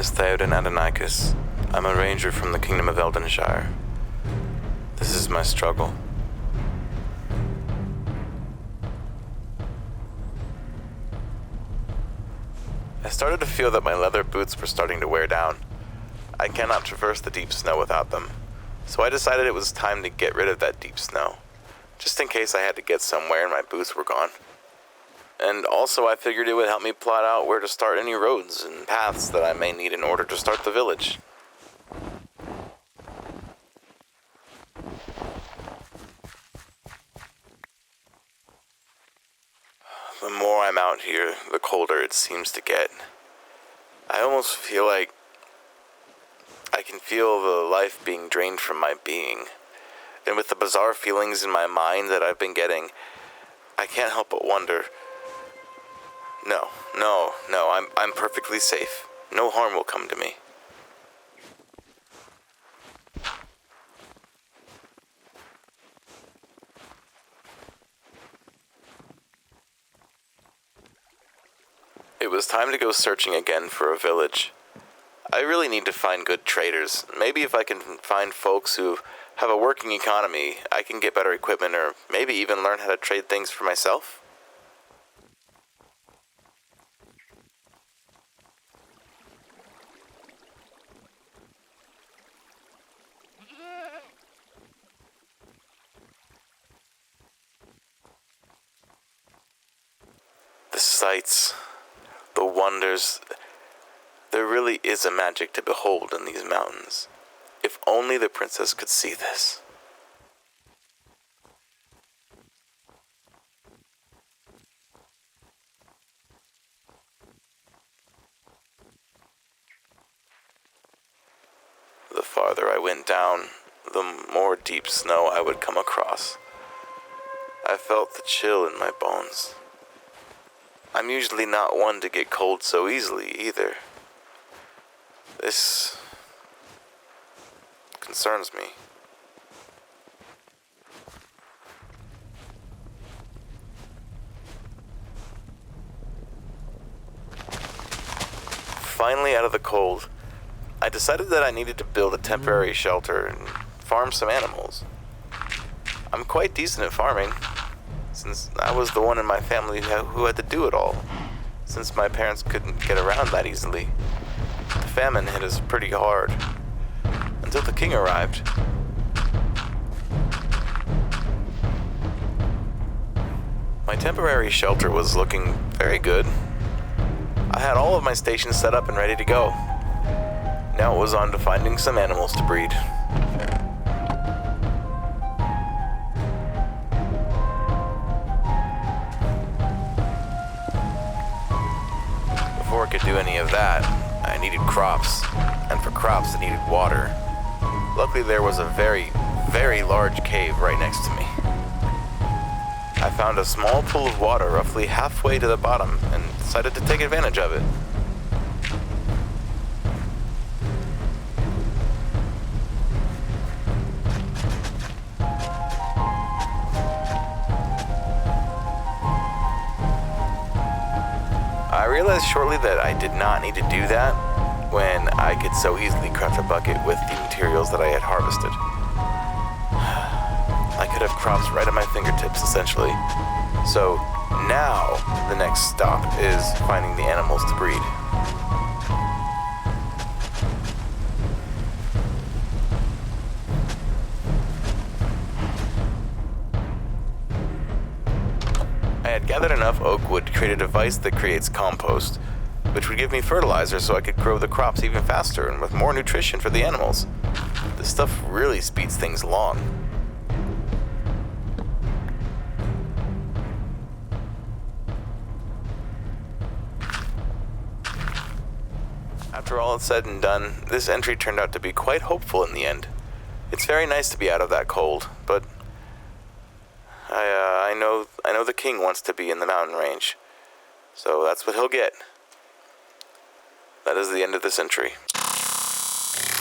is Theodin. I'm a ranger from the kingdom of Eldenshire. This is my struggle. I started to feel that my leather boots were starting to wear down. I cannot traverse the deep snow without them, so I decided it was time to get rid of that deep snow, just in case I had to get somewhere and my boots were gone. And also I figured it would help me plot out where to start any roads and paths that I may need in order to start the village. The more I'm out here, the colder it seems to get. I almost feel like I can feel the life being drained from my being. And with the bizarre feelings in my mind that I've been getting, I can't help but wonder, No, I'm perfectly safe. No harm will come to me. It was time to go searching again for a village. I really need to find good traders. Maybe if I can find folks who have a working economy, I can get better equipment or maybe even learn how to trade things for myself. The sights, the wonders, there really is a magic to behold in these mountains. If only the princess could see this. The farther I went down, the more deep snow I would come across. I felt the chill in my bones. I'm usually not one to get cold so easily either. This concerns me. Finally out of the cold, I decided that I needed to build a temporary shelter and farm some animals. I'm quite decent at farming, since I was the one in my family who had to do it all, since my parents couldn't get around that easily. The famine hit us pretty hard, until the king arrived. My temporary shelter was looking very good. I had all of my stations set up and ready to go. Now it was on to finding some animals to breed. Before I could do any of that, I needed crops, and for crops I needed water. Luckily there was a very, very large cave right next to me. I found a small pool of water roughly halfway to the bottom and decided to take advantage of it. I realized shortly that I did not need to do that when I could so easily craft a bucket with the materials that I had harvested. I could have crops right at my fingertips, essentially. So now the next stop is finding the animals to breed. I had gathered enough oak wood to create a device that creates compost, which would give me fertilizer so I could grow the crops even faster and with more nutrition for the animals. This stuff really speeds things along. After all is said and done, this entry turned out to be quite hopeful in the end. It's very nice to be out of that cold, but I know the king wants to be in the mountain range, so that's what he'll get. That is the end of this entry.